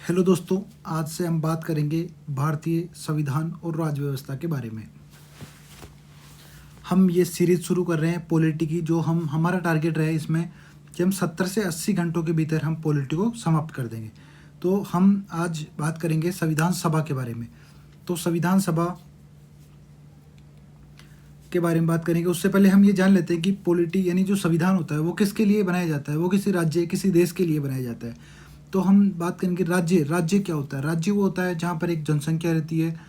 Hello दोस्तों, आज से हम बात करेंगे भारतीय संविधान और राज्य व्यवस्था के बारे में। हम ये सीरीज शुरू कर रहे हैं पॉलिटी की, जो हमारा टारगेट रहे इसमें कि हम 70 से 80 घंटों के भीतर हम पॉलिटी को समाप्त कर देंगे। तो हम आज बात करेंगे संविधान सभा के बारे में। तो संविधान सभा के बारे में बात करेंगे। उससे पहले हम ये जान लेते हैं कि पॉलिटी यानी जो संविधान होता है वो किसके लिए बनाया जाता है। वो किसी राज्य, किसी देश के लिए बनाया जाता है। तो हम बात करेंगे राज्य। राज्य क्या होता है? राज्य वो होता है जहाँ पर एक जनसंख्या रहती है,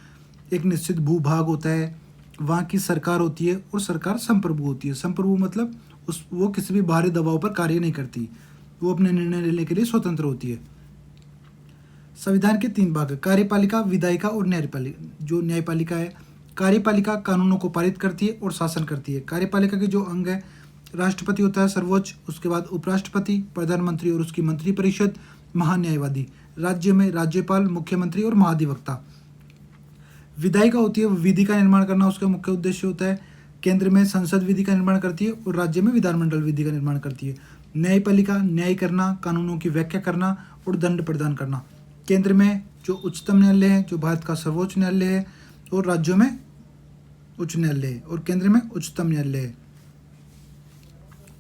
एक निश्चित भूभाग होता है, वहाँ की सरकार होती है और सरकार संप्रभु होती है। संप्रभु मतलब वो किसी भी बाहरी दबाव पर कार्य नहीं करती, वो अपने निर्णय लेने के लिए स्वतंत्र होती है। संविधान के 3 भाग है: कार्यपालिका, विधायिका और न्यायपालिका। जो न्यायपालिका है, कार्यपालिका कानूनों को पारित करती है और शासन करती है। कार्यपालिका के जो अंग है, राष्ट्रपति होता है सर्वोच्च, उसके बाद उपराष्ट्रपति, प्रधानमंत्री और उसकी मंत्रिपरिषद, महान्यायवादी। राज्य में राज्यपाल, मुख्यमंत्री और महाधिवक्ता। विधायिका होती है विधि का निर्माण करना, उसका मुख्य उद्देश्य होता है। केंद्र में संसद विधि का निर्माण करती है और राज्य में विधानमंडल विधि का निर्माण करती है। न्यायपालिका न्याय करना, कानूनों की व्याख्या करना और दंड प्रदान करना। केंद्र में जो उच्चतम न्यायालय है, जो भारत का सर्वोच्च न्यायालय है, और राज्यों में उच्च न्यायालय है और केंद्र में उच्चतम न्यायालय है।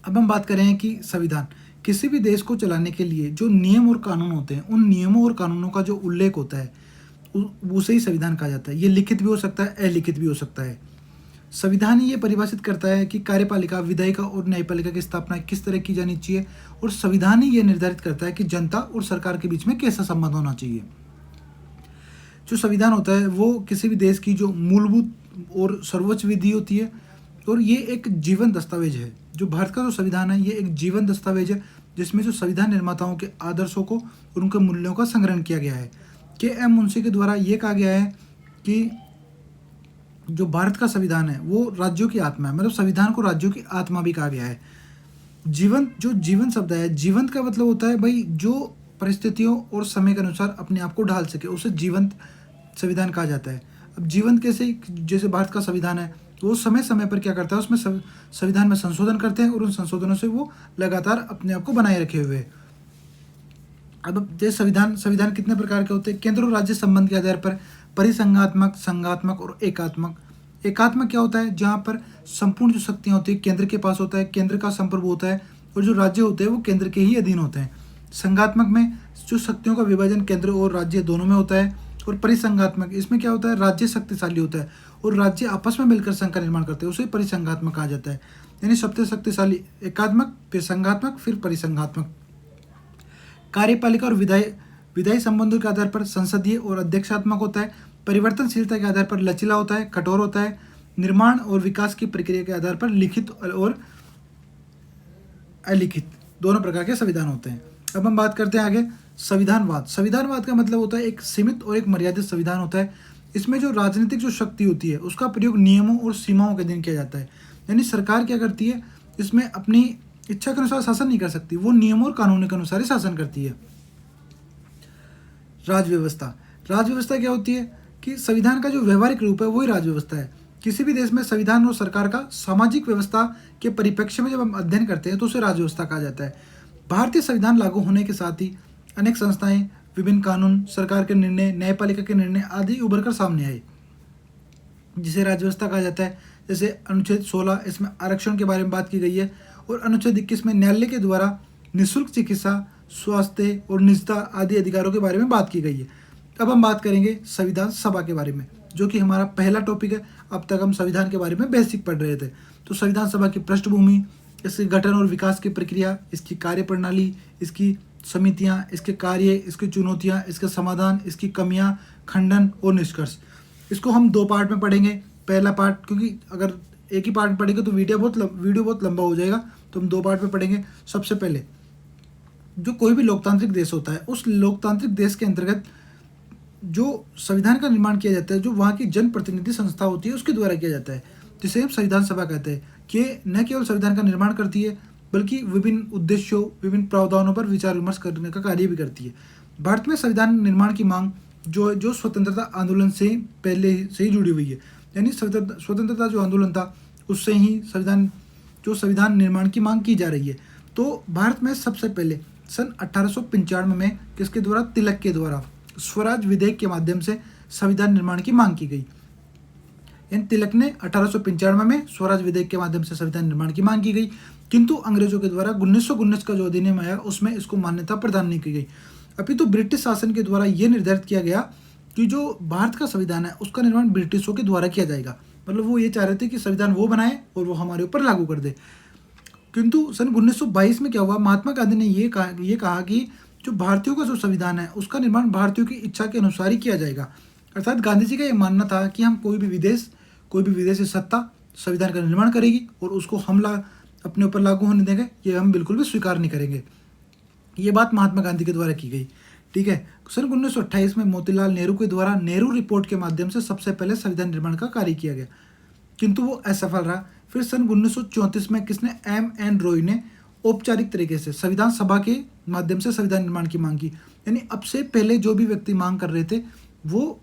अब हम बात करें कि संविधान किसी भी देश को चलाने के लिए जो नियम और कानून होते हैं, उन नियमों और कानूनों का जो उल्लेख होता है उसे ही संविधान कहा जाता है। ये लिखित भी हो सकता है, अलिखित भी हो सकता है। संविधान ही ये परिभाषित करता है कि कार्यपालिका, विधायिका और न्यायपालिका की स्थापना किस तरह की जानी चाहिए, और संविधान ही ये निर्धारित करता है कि जनता और सरकार के बीच में कैसा संबंध होना चाहिए। जो संविधान होता है वो किसी भी देश की जो मूलभूत और सर्वोच्च विधि होती है, और ये एक जीवन दस्तावेज है। जो भारत का जो संविधान है ये एक जीवन दस्तावेज है, जिसमें जो संविधान निर्माताओं के आदर्शों को और उनके मूल्यों का संग्रहण किया गया है। के.एम. मुंशी के द्वारा ये कहा गया है कि जो भारत का संविधान है वो राज्यों की आत्मा है, मतलब संविधान को राज्यों की आत्मा भी कहा गया है। जीवंत, जो जीवन शब्द है, जीवंत का मतलब होता है भाई जो परिस्थितियों और समय के अनुसार अपने आप को ढाल सके, उसे जीवंत संविधान कहा जाता है। अब जीवंत कैसे? जैसे भारत का संविधान है वो समय समय पर क्या करता है, उसमें संविधान में संशोधन करते हैं और उन संशोधनों से वो लगातार अपने आप को बनाए रखे हुए है। अब जैसे संविधान कितने प्रकार के होते हैं? केंद्र और राज्य संबंध के आधार पर परिसंघात्मक, संघात्मक और एकात्मक। एकात्मक क्या होता है? जहाँ पर संपूर्ण जो शक्तियाँ होती है केंद्र के पास होता है, केंद्र का संप्रभु होता है, और जो राज्य होते हैं वो केंद्र के ही अधीन होते हैं। संघात्मक में जो शक्तियों का विभाजन केंद्र और राज्य दोनों में होता है। और परिसंघात्मक, इसमें क्या होता है? राज्य शक्तिशाली होता है और राज्य आपस में मिलकर संघ का निर्माण करते हैं, उसे परिसंघात्मक कहा जाता है। यानी सबसे शक्तिशाली एकात्मक, फिर संघात्मक, फिर परिसंघात्मक। कार्यपालिका और विधायी संबंधों के आधार पर संसदीय और अध्यक्षात्मक होता है। परिवर्तनशीलता के आधार पर लचीला होता है, कठोर होता है। निर्माण और विकास की प्रक्रिया के आधार पर लिखित और अलिखित दोनों प्रकार के संविधान होते हैं। अब हम बात करते हैं आगे संविधानवाद। संविधानवाद का मतलब होता है एक सीमित और एक मर्यादित संविधान होता है। इसमें जो राजनीतिक जो शक्ति होती है उसका प्रयोग नियमों और सीमाओं के अधीन किया जाता है। यानी सरकार क्या करती है, इसमें अपनी इच्छा के अनुसार शासन नहीं कर सकती, वो नियमों और कानूनों के अनुसार ही शासन करती है। राजव्यवस्था। राजव्यवस्था क्या होती है कि संविधान का जो व्यवहारिक रूप है वही राजव्यवस्था है। किसी भी देश में संविधान और सरकार का सामाजिक व्यवस्था के परिप्रेक्ष्य में जब हम अध्ययन करते हैं तो उसे राजव्यवस्था कहा जाता है। भारतीय संविधान लागू होने के साथ ही अनेक संस्थाएं, विभिन्न कानून, सरकार के निर्णय, न्यायपालिका के निर्णय आदि उभर कर सामने आए, जिसे राजव्यवस्था कहा जाता है। जैसे अनुच्छेद 16, इसमें आरक्षण के बारे में बात की गई है, और अनुच्छेद 21 में न्यायालय के द्वारा निःशुल्क चिकित्सा, स्वास्थ्य और निजता आदि अधिकारों के बारे में बात की गई है। अब हम बात करेंगे संविधान सभा के बारे में, जो कि हमारा पहला टॉपिक है। अब तक हम संविधान के बारे में बेसिक पढ़ रहे थे। तो संविधान सभा की पृष्ठभूमि, इसके गठन और विकास की प्रक्रिया, इसकी कार्यप्रणाली, इसकी समितियाँ, इसके कार्य, इसकी चुनौतियाँ, इसके समाधान, इसकी कमियाँ, खंडन और निष्कर्ष। इसको हम 2 पार्ट में पढ़ेंगे। पहला पार्ट, क्योंकि अगर एक ही पार्ट में पढ़ेंगे तो वीडियो बहुत लंबा हो जाएगा, तो हम 2 पार्ट में पढ़ेंगे। सबसे पहले जो कोई भी लोकतांत्रिक देश होता है, उस लोकतांत्रिक देश के अंतर्गत जो संविधान का निर्माण किया जाता है, जो वहाँ की जनप्रतिनिधि संस्था होती है उसके द्वारा किया जाता है, जिसे हम संविधान सभा कहते हैं। कि न केवल संविधान का निर्माण करती है बल्कि विभिन्न उद्देश्यों, विभिन्न प्रावधानों पर विचार विमर्श करने का कार्य भी करती है। भारत में संविधान निर्माण की मांग जो स्वतंत्रता आंदोलन से पहले से ही जुड़ी हुई है। यानी स्वतंत्रता जो आंदोलन था उससे ही संविधान निर्माण की मांग की जा रही है। तो भारत में सबसे पहले सन 1895 में किसके द्वारा? तिलक के द्वारा स्वराज विधेयक के माध्यम से संविधान निर्माण की मांग की गई। इन तिलक ने 1895 में स्वराज विधेयक के माध्यम से संविधान निर्माण की मांग की गई, किंतु अंग्रेजों के द्वारा 1919 का जो अधिनियम आया उसमें इसको मान्यता प्रदान नहीं की गई। अभी तो ब्रिटिश शासन के द्वारा यह निर्धारित किया गया कि जो भारत का संविधान है उसका निर्माण ब्रिटिशों के द्वारा किया जाएगा। मतलब वो ये चाह रहे थे कि संविधान वो बनाए और वो हमारे ऊपर लागू कर दे। किंतु सन 1922 में क्या हुआ? महात्मा गांधी ने ये कहा कि जो भारतीयों का जो संविधान है उसका निर्माण भारतीयों की इच्छा के अनुसार ही किया जाएगा। अर्थात गांधी जी का ये मानना था कि हम कोई भी विदेशी सत्ता संविधान का निर्माण करेगी और उसको हम अपने ऊपर लागू होने देंगे, ये हम बिल्कुल भी स्वीकार नहीं करेंगे। ये बात महात्मा गांधी के द्वारा की गई। ठीक है। सन 1928 में मोतीलाल नेहरू के द्वारा नेहरू रिपोर्ट के माध्यम से सबसे पहले संविधान निर्माण का कार्य किया गया, किंतु वो असफल रहा। फिर सन 1934 में किसने? M.N. रॉय ने औपचारिक तरीके से संविधान सभा के माध्यम से संविधान निर्माण की मांग की। यानी अब से पहले जो भी व्यक्ति मांग कर रहे थे वो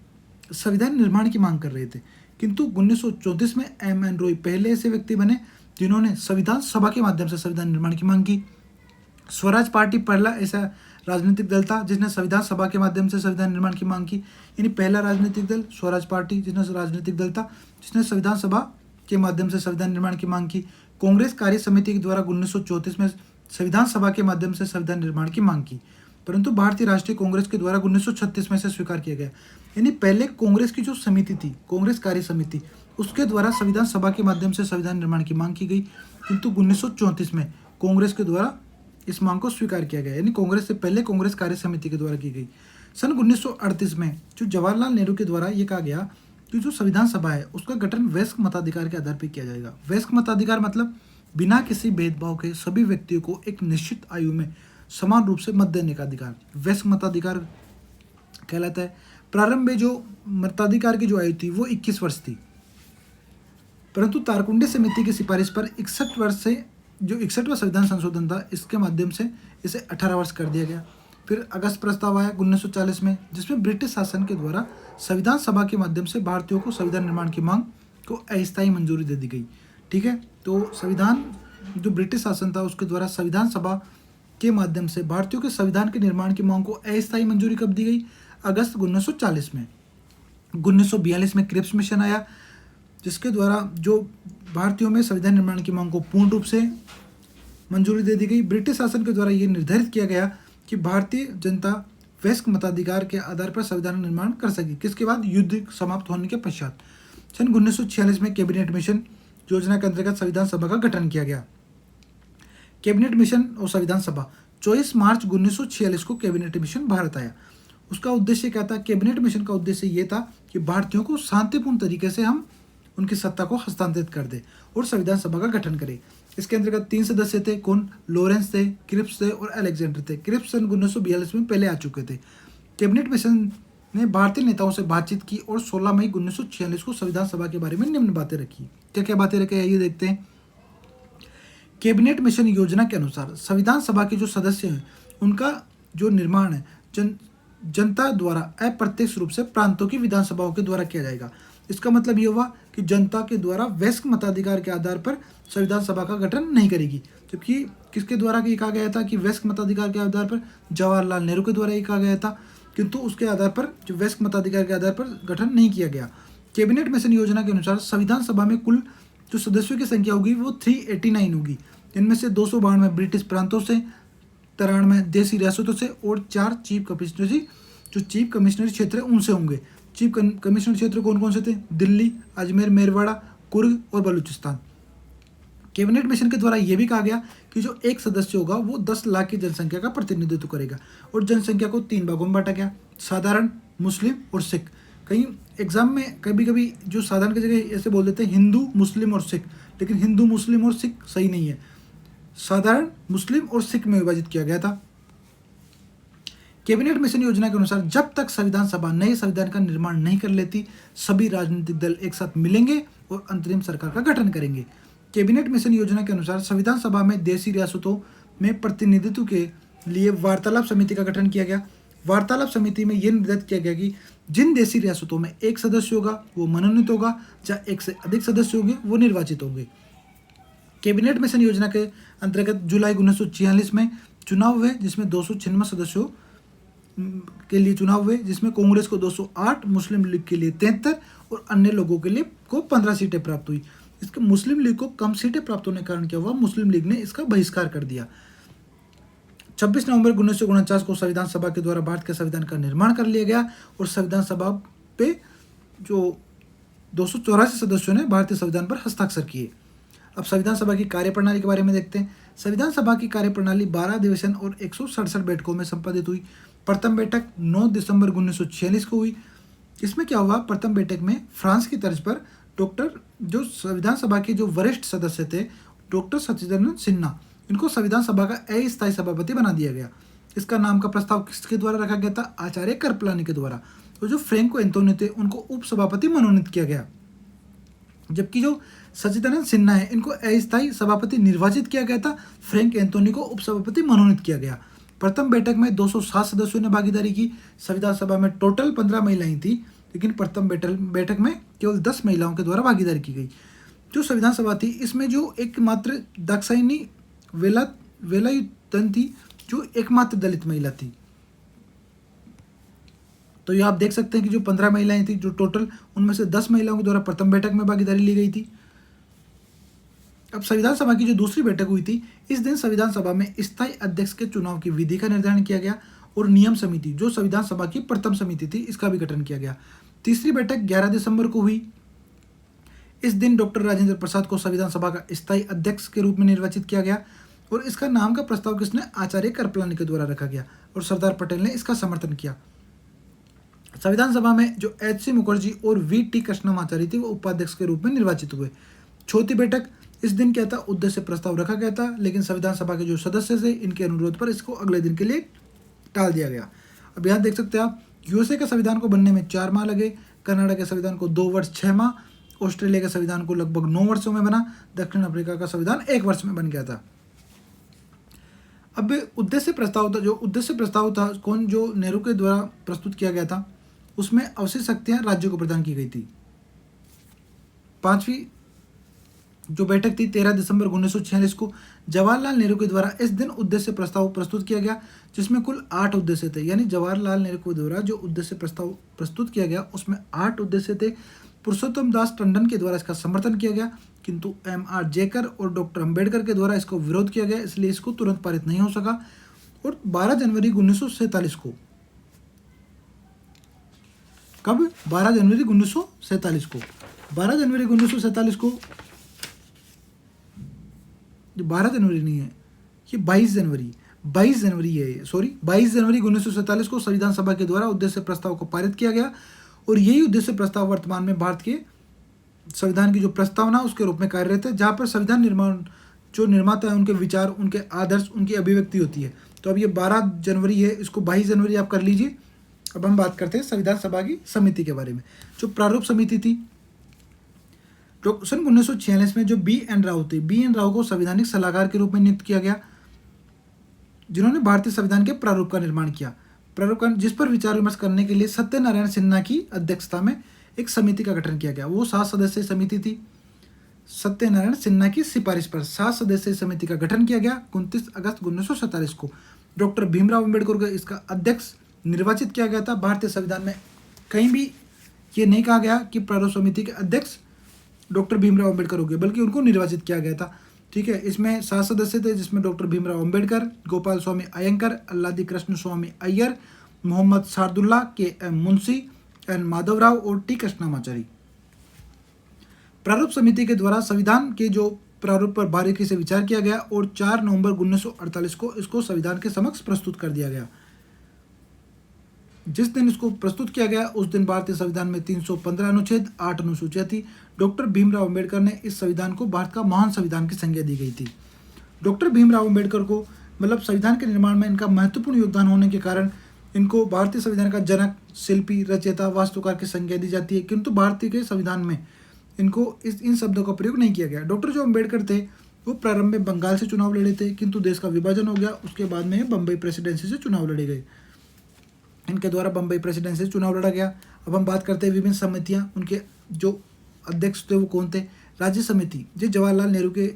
संविधान निर्माण की मांग कर रहे थे, किंतु 1934 में M.N. रॉय पहले ऐसे व्यक्ति बने जिन्होंने संविधान सभा के माध्यम से संविधान निर्माण की मांग की। स्वराज पार्टी पहला ऐसा राजनीतिक दल था जिसने संविधान सभा के माध्यम से संविधान निर्माण की मांग की। यानी पहला राजनीतिक दल स्वराज पार्टी राजनीतिक दल था जिसने संविधान सभा के माध्यम से संविधान निर्माण की मांग की। कांग्रेस कार्य समिति के द्वारा 1934 में संविधान सभा के माध्यम से संविधान निर्माण की मांग की, परंतु भारतीय राष्ट्रीय कांग्रेस के द्वारा 1936 में से स्वीकार किया गया। यानी पहले कांग्रेस की जो समिति थी, कांग्रेस कार्य समिति, उसके द्वारा संविधान सभा के माध्यम से संविधान निर्माण की मांग की गई, किंतु 1934 में कांग्रेस के द्वारा इस मांग को स्वीकार किया गया। यानी कांग्रेस से पहले कांग्रेस कार्य समिति के द्वारा की गई। सन 1938 में जो जवाहरलाल नेहरू के द्वारा ये कहा गया कि जो संविधान सभा है उसका गठन वयस्क मताधिकार के आधार पर किया जाएगा। वयस्क मताधिकार मतलब बिना किसी भेदभाव के सभी व्यक्तियों को एक निश्चित आयु में समान रूप से मत देने का अधिकार वयस्क मताधिकार कहलाता है। प्रारंभ में जो मताधिकार की जो आयु थी वो 21 वर्ष थी, परंतु तारकुंडे समिति की सिफारिश पर 61 वर्ष से जो 61वां संविधान संशोधन था इसके माध्यम से इसे 18 वर्ष कर दिया गया। फिर अगस्त प्रस्ताव आया 1940 में, जिसमें ब्रिटिश शासन के द्वारा संविधान सभा के माध्यम से भारतीयों को संविधान निर्माण की मांग को अस्थायी मंजूरी दे दी गई। ठीक है। तो संविधान जो ब्रिटिश शासन था उसके द्वारा संविधान सभा के माध्यम से भारतीयों के संविधान के निर्माण की मांग को अस्थायी मंजूरी कब दी गई? अगस्त 1940 में। 1942 में क्रिप्स मिशन आया, जिसके द्वारा जो भारतीयों में संविधान निर्माण की मांग को पूर्ण रूप से मंजूरी दे दी गई। ब्रिटिश शासन के द्वारा ये निर्धारित किया गया कि भारतीय जनता वयस्क मताधिकार के आधार पर संविधान निर्माण कर सके। किसके बाद? युद्ध समाप्त होने के पश्चात। सन 1946 में कैबिनेट मिशन योजना के अंतर्गत संविधान सभा का गठन किया गया। कैबिनेट मिशन और संविधान सभा 24 मार्च 1946 को कैबिनेट मिशन भारत आया। उसका उद्देश्य क्या था? कैबिनेट मिशन का उद्देश्य ये था कि भारतीयों को शांतिपूर्ण तरीके से हम उनकी सत्ता को हस्तांतरित कर दे और संविधान सभा का गठन करे। इसके अंतर्गत 3 सदस्य थे। कौन? लॉरेंस थे, क्रिप्स थे और अलेक्जेंडर थे। क्रिप्स सन 1942 में पहले आ चुके थे। कैबिनेट मिशन ने भारतीय नेताओं से बातचीत की और 16 मई 1946 को संविधान सभा के बारे में निम्न बातें रखी। क्या क्या बातें रखी ये देखते हैं। कैबिनेट मिशन योजना के अनुसार संविधान सभा के जो सदस्य हैं उनका जो निर्माण है जनता द्वारा अप्रत्यक्ष रूप से प्रांतों की विधानसभाओं के द्वारा किया जाएगा। इसका मतलब ये हुआ कि जनता के द्वारा वयस्क मताधिकार के आधार पर संविधान सभा का गठन नहीं करेगी, जबकि किसके द्वारा ये कहा गया था कि वयस्क मताधिकार के आधार पर? जवाहरलाल नेहरू के द्वारा ये कहा गया था, किंतु उसके आधार पर जो वयस्क मताधिकार के आधार पर गठन नहीं किया गया। कैबिनेट मिशन योजना के अनुसार संविधान सभा में कुल जो सदस्यों की संख्या होगी वो 389 होगी। इनमें से 292 ब्रिटिश प्रांतों से, 93 देसी रियासतों से और 4 चीफ कमिश्नरी जो चीफ कमिश्नरी क्षेत्र है उनसे होंगे। चीफ कमिश्नर क्षेत्र कौन कौन से थे? दिल्ली, अजमेर, मेरवाड़ा, कुर्ग और बलूचिस्तान। कैबिनेट मिशन के द्वारा यह भी कहा गया कि जो एक सदस्य होगा वो 10 लाख की जनसंख्या का प्रतिनिधित्व करेगा और जनसंख्या को 3 भागों में बांटा गया, साधारण, मुस्लिम और सिख। कहीं एग्जाम में कभी कभी जो साधारण की जगह ऐसे बोल देते हैं हिंदू, मुस्लिम और सिख, लेकिन हिंदू, मुस्लिम और सिख सही नहीं है। साधारण, मुस्लिम और सिख में विभाजित किया गया था। कैबिनेट मिशन योजना के अनुसार जब तक संविधान सभा नए संविधान का निर्माण नहीं कर लेती, सभी राजनीतिक दल एक साथ मिलेंगे और अंतरिम सरकार का गठन करेंगे। कैबिनेट मिशन योजना के अनुसार संविधान सभा में देशी रियासतों में प्रतिनिधित्व के लिए वार्तालाप समिति का गठन किया गया। वार्तालाप समिति में यह निर्धारित किया गया कि जिन देशी रियासतों में एक सदस्य होगा वो मनोनीत होगा, जहाँ एक से अधिक सदस्य होंगे वो निर्वाचित होंगे। कैबिनेट मिशन योजना के अंतर्गत जुलाई 1946 में चुनाव हुए जिसमें 296 सदस्यों के लिए चुनाव हुए, जिसमें कांग्रेस को 208, मुस्लिम लीग के लिए 73 और अन्य लोगों के लिए को 15 सीटें प्राप्त हुई। इसके मुस्लिम लीग को कम सीटें प्राप्त होने के कारण क्या हुआ, मुस्लिम लीग ने इसका बहिष्कार कर दिया। 26 नवंबर 1949 को संविधान सभा के द्वारा भारत के संविधान का निर्माण कर लिया गया और संविधान सभा पे जो 284 सदस्यों ने भारतीय संविधान पर हस्ताक्षर किए। अब संविधान सभा की कार्यप्रणाली के बारे में देखते हैं। संविधान सभा की कार्यप्रणाली 12 अधिवेशन और 167 बैठकों में संपादित हुई। प्रथम बैठक 9 दिसंबर 1946 को हुई। इसमें क्या हुआ, प्रथम बैठक में फ्रांस की तर्ज पर डॉक्टर जो संविधान सभा के जो वरिष्ठ सदस्य थे डॉक्टर सचिदानंद सिन्हा, इनको संविधान सभा का अस्थायी सभापति बना दिया गया। इसका नाम का प्रस्ताव किसके द्वारा रखा गया था, आचार्य कृपलानी के द्वारा। तो जो फ्रैंको एंटोनी थे उनको उपसभापति मनोनीत किया गया, जबकि जो सचिदानंद सिन्हा है इनको अस्थायी सभापति निर्वाचित किया गया था। फ्रैंक एंटोनी को उपसभापति मनोनीत किया गया। प्रथम बैठक में 207 सदस्यों ने भागीदारी की। संविधान सभा में टोटल 15 महिलाएं थी, लेकिन प्रथम बैठक में केवल 10 महिलाओं के द्वारा भागीदारी की गई। जो संविधान सभा थी इसमें जो एकमात्र दाक्षायणी वेलायुधन थी, जो एकमात्र दलित महिला थी। तो ये आप देख सकते हैं कि जो 15 महिलाएं थी जो टोटल, उनमें से 10 महिलाओं के द्वारा प्रथम बैठक में भागीदारी ली गई थी। अब संविधान सभा की जो दूसरी बैठक हुई थी, इस दिन संविधान सभा में स्थायी अध्यक्ष के चुनाव की विधि का निर्धारण किया गया और नियम समिति जो संविधान सभा की प्रथम समिति थी इसका भी गठन किया गया। तीसरी बैठक 11 दिसंबर को हुई। इस दिन डॉक्टर राजेंद्र प्रसाद को संविधान सभा का स्थायी अध्यक्ष के रूप में निर्वाचित किया गया और इसका नाम का प्रस्ताव किसने, आचार्य कृपलानी के द्वारा रखा गया और सरदार पटेल ने इसका समर्थन किया। संविधान सभा में जो एच.सी. मुखर्जी और वी.टी. कृष्णमाचारी थे वो उपाध्यक्ष के रूप में निर्वाचित हुए। चौथी बैठक, इस दिन क्या था, उद्देश्य प्रस्ताव रखा गया था, लेकिन संविधान सभा के जो सदस्य थे इनके अनुरोध पर इसको अगले दिन के लिए टाल दिया गया। अब यहाँ देख सकते हैं आप, यूएसए के संविधान को बनने में 4 माह लगे, कनाडा के संविधान को 2 वर्ष 6 माह, ऑस्ट्रेलिया के संविधान को लगभग 9 वर्षों में बना, दक्षिण अफ्रीका का संविधान 1 वर्ष में बन गया था। अब उद्देश्य प्रस्ताव था, जो उद्देश्य प्रस्ताव था कौन, जो नेहरू के द्वारा प्रस्तुत किया गया था, उसमें अवशेष शक्तियां राज्यों को प्रदान की गई थी। पांचवी जो बैठक थी 13 दिसंबर 1946 को जवाहरलाल नेहरू के द्वारा इस दिन उद्देश्य प्रस्ताव प्रस्तुत किया गया, जिसमें कुल 8 उद्देश्य थे। यानी जवाहरलाल नेहरू के द्वारा जो उद्देश्य प्रस्ताव प्रस्तुत किया गया उसमें 8 उद्देश्य थे। पुरुषोत्तम दास टंडन के द्वारा इसका समर्थन किया गया, किंतु M.R. जेकर और डॉक्टर अम्बेडकर के द्वारा इसको विरोध किया गया, इसलिए इसको तुरंत पारित नहीं हो सका। और 12 जनवरी 1947 को, कब, 12 जनवरी 1947 को, 12 जनवरी 1947 को, 12 जनवरी नहीं है ये 22 जनवरी है, सॉरी 22 जनवरी 1947 को संविधान सभा के द्वारा उद्देश्य प्रस्ताव को पारित किया गया और यही उद्देश्य प्रस्ताव वर्तमान में भारत के संविधान की जो प्रस्तावना उसके रूप में कार्यरत है, जहाँ पर संविधान निर्माण जो निर्माता है उनके विचार, उनके आदर्श, उनकी अभिव्यक्ति होती है। तो अब ये 12 जनवरी है, इसको 22 जनवरी आप कर लीजिए। अब हम बात करते हैं संविधान सभा की समिति के बारे में। जो प्रारूप समिति थी, तो सन 1946 में जो B.N. राव थे, B.N. राव को संवैधानिक सलाहकार के रूप में नियुक्त किया गया, जिन्होंने भारतीय संविधान के प्रारूप का निर्माण किया। प्रारूप का जिस पर विचार विमर्श करने के लिए सत्यनारायण सिन्हा की अध्यक्षता में एक समिति का गठन किया गया। वो 7 सदस्यीय समिति थी। सत्यनारायण सिन्हा की सिफारिश पर 7 सदस्यीय समिति का गठन किया गया। 29 अगस्त 1947 को डॉक्टर भीमराव अम्बेडकर को इसका अध्यक्ष निर्वाचित किया गया था। भारतीय संविधान में कहीं भी ये नहीं कहा गया कि प्रारूप समिति के अध्यक्ष डॉक्टर भीमराव अम्बेडकर हो गए, बल्कि उनको निर्वाचित किया गया था। ठीक है, इसमें 7 सदस्य थे, जिसमें डॉक्टर भीमराव अम्बेडकर, गोपाल स्वामी अयंकर, अल्लादी कृष्ण स्वामी अय्यर, मोहम्मद सादुल्ला, K.M. मुंशी, N. माधवराव और T. कृष्णमाचारी। प्रारूप समिति के द्वारा संविधान के जो प्रारूप पर बारीकी से विचार किया गया और 4 नवंबर 1948 को इसको संविधान के समक्ष प्रस्तुत कर दिया गया। जिस दिन इसको प्रस्तुत किया गया उस दिन भारतीय संविधान में 315 अनुच्छेद, 8 अनुसूचियां थी। डॉक्टर भीमराव अम्बेडकर ने इस संविधान को भारत का महान संविधान की संज्ञा दी गई थी। डॉक्टर भीमराव अम्बेडकर को मतलब संविधान के निर्माण में इनका महत्वपूर्ण योगदान होने के कारण इनको भारतीय संविधान का जनक, शिल्पी, रचयिता, वास्तुकार की संज्ञा दी जाती है, किंतु भारतीय के संविधान में इनको इन शब्दों का प्रयोग नहीं किया गया। डॉक्टर जो अम्बेडकर थे वो प्रारंभ में बंगाल से चुनाव लड़े थे, किंतु देश का विभाजन हो गया, उसके बाद में बम्बई प्रेसिडेंसी से चुनाव लड़े गए। इनके द्वारा बम्बई प्रेसिडेंसी से चुनाव लड़ा गया। अब हम बात करते हैं विभिन्न समितियाँ, उनके जो अध्यक्ष थे वो कौन थे। राज्य समिति जो जवाहरलाल नेहरू के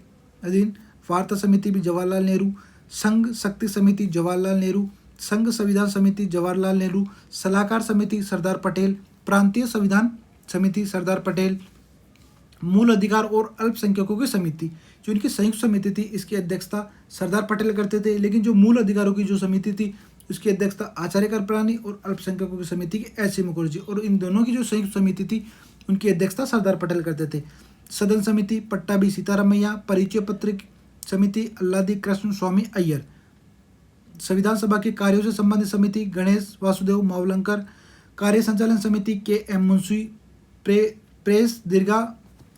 अधीन, वार्ता समिति भी जवाहरलाल नेहरू, संघ शक्ति समिति जवाहरलाल नेहरू, संघ संविधान समिति जवाहरलाल नेहरू, सलाहकार समिति सरदार पटेल, प्रांतीय संविधान समिति सरदार पटेल, मूल अधिकार और अल्पसंख्यकों की समिति, जो इनकी संयुक्त समिति थी, इसकी अध्यक्षता सरदार पटेल करते थे। लेकिन जो मूल अधिकारों की जो समिति थी उसकी अध्यक्षता आचार्य कृपलानी और अल्पसंख्यकों की समिति की एस.सी. मुखर्जी, और इन दोनों की जो संयुक्त समिति थी उनकी अध्यक्षता सरदार पटेल करते थे। सदन समिति पट्टाभी सीतारामैया, परिचय पत्र समिति अल्लादी कृष्ण स्वामी अय्यर, संविधान सभा के कार्यों से संबंधित समिति गणेश वासुदेव मावलंकर, कार्य संचालन समिति के.एम. मुंशी, प्रेस दीर्घा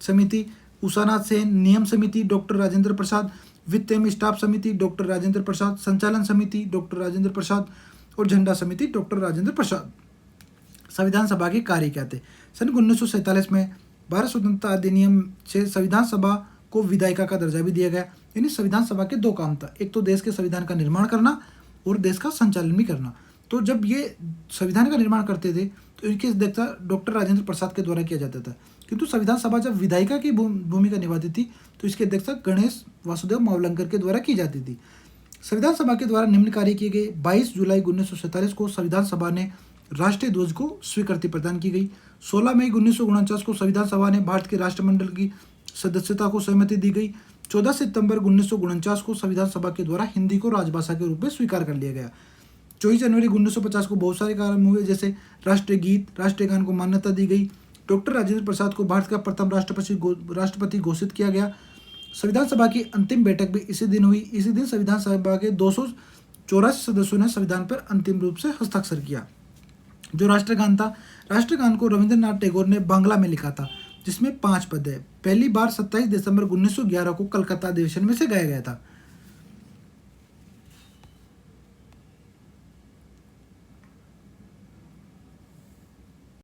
समिति उषानाथ सेन, नियम समिति डॉक्टर राजेंद्र प्रसाद, वित्त एवं स्टाफ समिति डॉक्टर राजेंद्र प्रसाद, संचालन समिति डॉक्टर राजेंद्र प्रसाद और झंडा समिति डॉक्टर राजेंद्र प्रसाद। संविधान सभा के कार्य क्या थे? सन 1947 में भारत स्वतंत्रता अधिनियम से संविधान सभा को विधायिका का दर्जा भी दिया गया। यानी संविधान सभा के दो काम था, एक तो देश के संविधान का निर्माण करना और देश का संचालन भी करना। तो जब ये संविधान का निर्माण करते थे तो इनकी अध्यक्षता डॉक्टर राजेंद्र प्रसाद के द्वारा किया जाता था, किंतु संविधान सभा जब विधायिका की भूमिका निभाती थी तो इसकी अध्यक्षता गणेश वासुदेव मावलंकर के द्वारा की जाती थी। संविधान सभा के द्वारा निम्न कार्य किए गए। 22 जुलाई 1947 को संविधान सभा ने राष्ट्रीय ध्वज को स्वीकृति प्रदान की गई। 16 मई 1949 को संविधान सभा ने भारत के राष्ट्रमंडल की सदस्यता को सहमति दी गई। 14 सितंबर 1949 को संविधान सभा के द्वारा हिंदी को राजभाषा के रूप में स्वीकार कर लिया गया। 24 जनवरी 1950 को बहुत सारे कार्यक्रम हुए, जैसे राष्ट्रीय गीत, राष्ट्रीय गान को मान्यता दी गई। डॉक्टर राजेंद्र प्रसाद को भारत का प्रथम राष्ट्रपति घोषित किया गया। संविधान सभा की अंतिम बैठक भी इसी दिन हुई। इसी दिन संविधान सभा के 284 सदस्यों ने संविधान पर अंतिम रूप से हस्ताक्षर किया। जो राष्ट्रगान था, राष्ट्रगान को रविंद्रनाथ टैगोर ने बांग्ला में लिखा था, जिसमें 5 पद है। पहली बार 27 दिसंबर 1911 को कलकत्ता अधिवेशन में से गाया गया था।